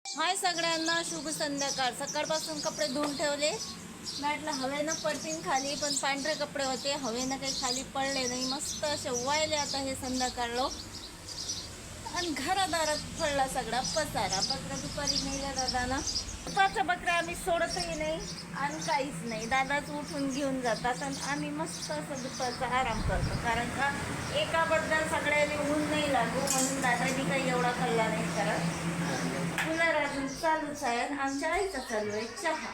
हाय सगळ्यांना, शुभ संध्याकाळ. सकाळपासून कपडे धुवून ठेवले. म्हटलं हवेनं पडतील खाली, पण पांढरे कपडे होते, हवेनं काही खाली पडले नाही. मस्त असे वायले आता हे संध्याकाळलो. आणि घरादारात पडला सगळा पसारा. बकरा दुपारी नेल्या दादाना. दुपारच्या बकऱ्या आम्ही सोडतही नाही आणि काहीच नाही. दादाच उठून घेऊन जातात आणि आम्ही मस्त असं दुपारचा आराम करतो. कारण का एकाबद्दल सगळ्यांनी ऊन नाही लागू म्हणून दादानी काही एवढा खाल्ला नाही करत. कूलर अजून चालूच आहे. आमच्या आईचा चालू आहे चहा.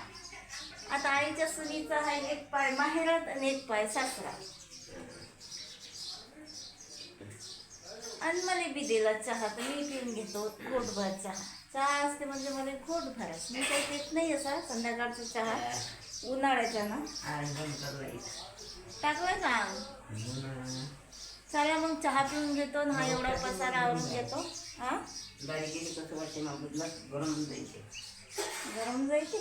आता आईच्या सुनीचा आहे एक पाय माहेरात आणि एक पाय सासरा. आणि मला बी दिला चहा तर मी पिऊन घेतो घोटभर चहा. चहा असते म्हणजे मला घोटभरच. मी काही पेत नाही असा संध्याकाळचा चहा उन्हाळ्याच्या ना. टाकलं का? चला मग चहा पिऊन घेतो ना. हा एवढा पसारा आवरून घेतो. हा गरम जायचे.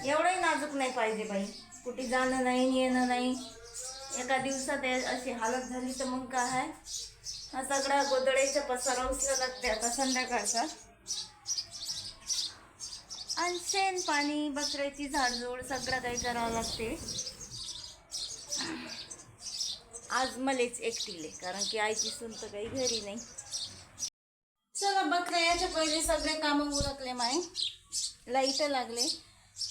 एवढंही नाजूक नाही पाहिजे बाई. कुठे जाणं नाही येणं नाही. एका दिवसात अशी हालत झाली तर मग काय आहे. हा सगळा गोदड्याचा पसारा उचला लागते आता संध्याकाळचा. आणि शेण पाणी बकऱ्याची झाडझूड सगळं काही करावं लागते. आज मलेच एकटीले, कारण की आईची सून तर काही घरी नाही. चला बकऱ्या याच्या पहिले सगळे कामं उरकले माय. लाईट लागले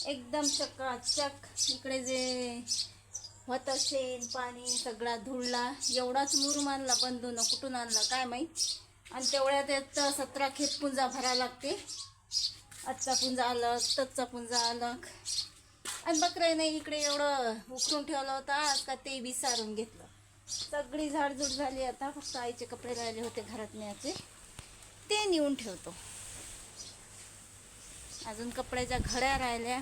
एकदम चकाचक. इकडे जे होतं शेण पाणी सगळा धुळला. एवढाच मुरुम आणला बंधून, कुठून आणला काय माहीत. आणि तेवढ्यात एक 17 खेप पुंजा भरा लागते. आजचा पुंजा अलग, तचा पुंजा अलग. आणि बकऱ्याने इकडे एवढं उकळून ठेवलं होतं आज का ते बी सारून घेतलं. सगळी झाडझूड झाली. आता फक्त आईचे कपडे राहिले होते घरात न्यायचे, ते नेऊन ठेवतो. अजून कपड्याच्या घड्या राहिल्या.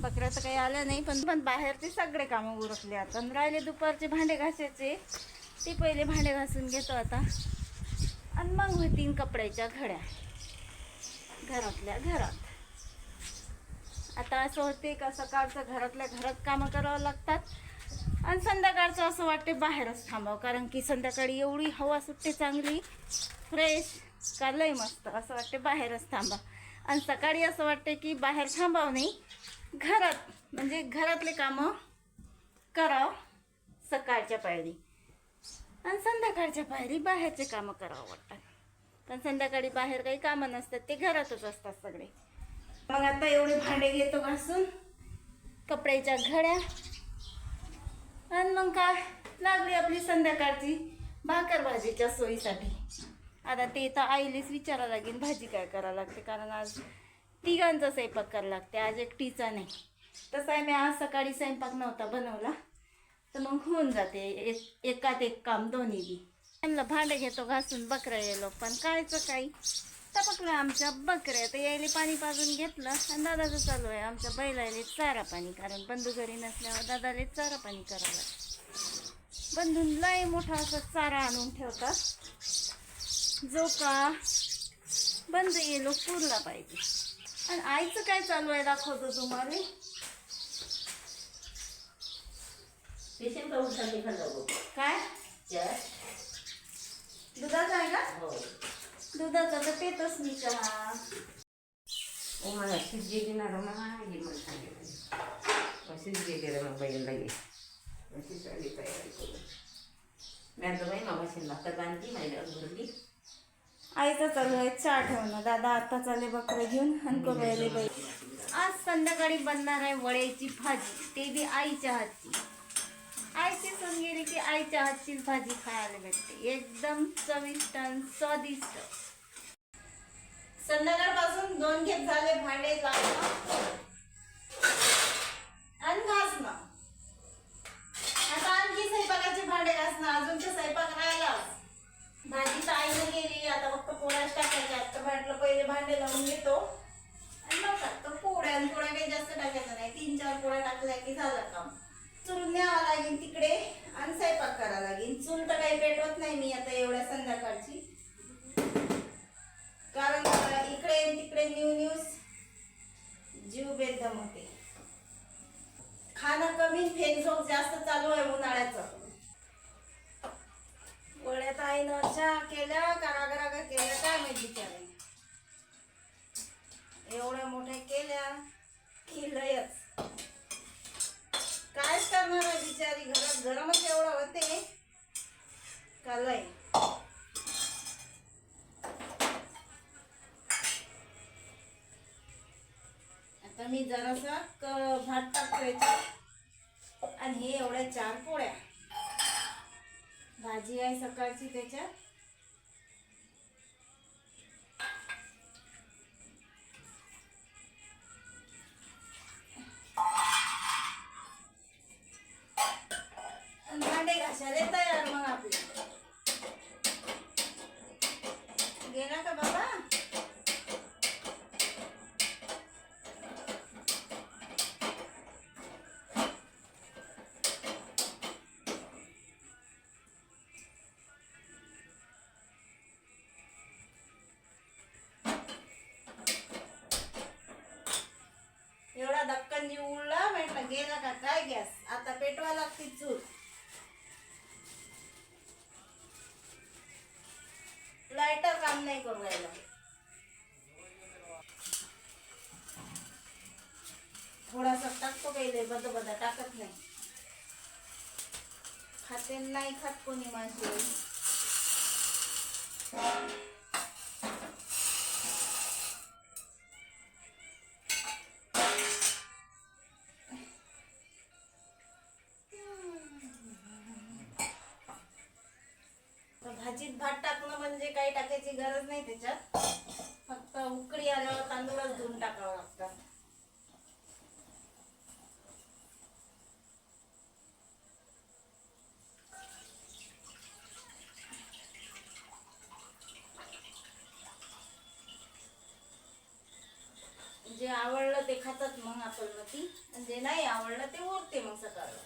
बकऱ्या तर काही आल्या नाही, पण बाहेरचे सगळे कामं उरकले. आता राहिले दुपारचे भांडे घासायचे, ते पहिले भांडे घासून घेतो आता. आणि मग होतील कपड्याच्या घड्या घरातल्या घरात. आता असं होते का सकाळचं घरातल्या घरात कामं करावं लागतात आणि संध्याकाळचं असं वाटते बाहेरच थांबावं. कारण की संध्याकाळी एवढी हवा सुटते चांगली फ्रेश का लय मस्त. असं वाटते बाहेरच थांबा. आणि सकाळी असं वाटते की बाहेर थांबावं नाही, घरात म्हणजे घरातले कामं करावं सकाळच्या पायरी. आणि संध्याकाळच्या पायरी बाहेरचे कामं करावं वाटतात. पण संध्याकाळी बाहेर काही कामं नसतात, ते घरातच असतात सगळे. मग आता एवढे भांडे घेतो घासून, कपड्याच्या घड्या. आणि मग काय लागली आपली संध्याकाळची भाकर भाजीच्या सोयीसाठी. आता ते तर आईलेच विचारावं लागेल भाजी काय करावं लागते, कारण आज तिघांचा स्वयंपाक करावं लागते, आज एकटीचा नाही. तसं आहे मी आज सकाळी स्वयंपाक नव्हता बनवला तर मग होऊन जाते एकात एक काम दोन्ही बी. त्यांना भांडे घेतो घासून, बकऱ्या येलो पण कायचं काही टपकलं आमच्या बकऱ्या. तर यायले पाणी पाजून घेतलं आणि दादाचं चालू आहे आमच्या बैलाले चारा पाणी. कारण बंधू घरी नसल्यावर दादाले चारा पाणी करावं लागतं. बंधून लय मोठा असा चारा आणून ठेवतात, जो का बंद येलो पुरला पाहिजे. आणि आईचं काय चालू आहे दाखवतो तुम्हाला. काय दुधाचा आहे का? दुधाचा तर पेतच मी चहा. आईचा चालू आहे चहा ठेवणं. दादा आता चालले बकरे घेऊन आणि करू राहिले बाई. आज संध्याकाळी बनणार आहे वड्याची भाजी, ते बी आईच्या हातची. आईची सून गेली की आईच्या हातचीच भाजी खायला भेटते, एकदम चविष्ट आणि स्वादिष्ट. संध्याकाळपासून 2 खेप झाले भांडे लावणं आणि घासणं. आता आणखी स्वयंपाकाचे भांडे घासणं, अजून तर स्वयंपाक राहिला. भाजी तर आईने गेली, आता फक्त पोळ्याच टाकायच्या. आता म्हटलं पहिले भांडे लावून घेतो आणि मग टाकतो पोळ्या. आणि पोळ्या काही जास्त टाकायचं नाही, 3-4 पोळ्या टाकल्या की झालं काम. चूल न्यावं लागेल तिकडे आणि स्वयंपाक करावं लागेल. चूल तर काही पेटवत नाही मी आता एवढ्या संध्याकाळची, कारण इकडे तिकडे न्यूज जीव बेदम होते. खाणं कमी, फेसबुक जास्त चालू आहे उन्हाळ्याचं. वड्यात आईनं चहा केल्या का रागा केल्या काय माहिती. एवढ्या मोठ्या केल्या की लयच. कायच करणार आहे बिचारी, घरात गरमच एवढं होते का लय. आता मी जरासा भात टाकतो याच्यात आणि हे एवढ्या 4 पोळ्या. भाजी आहे सकाळची त्याच्यात. भांडे घासायला तयार मग आपले. गेला का बाबा? एवढा धक्कन जीव उडला, म्हटलं गेला का काय गॅस. आता पेटवा लागती चूल. लायटर काम नाही करू राहिला. थोडासा टाकतो काही बदा टाकत नाही. खाते नाही खात कोणी मासे. भाजीत भात टाकणं म्हणजे काही टाकायची गरज नाही त्याच्यात. फक्त उकळी आल्यावर तांदूळच धुवून टाकावं लागतं. जे आवडलं ते खातात मग आपण ती, आणि जे नाही आवडलं ते उरते मग सकाळला.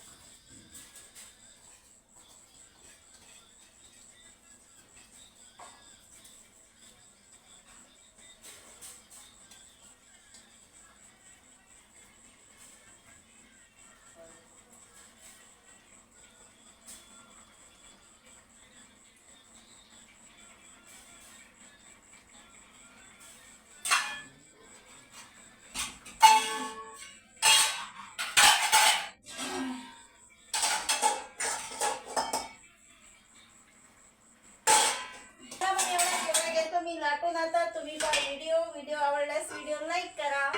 लाटून आता तुम्ही व्हिडिओ आवडल्यास व्हिडिओ लाईक करा.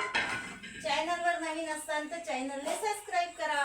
चॅनलवर नवीन असताल तर चॅनलने सबस्क्राईब करा.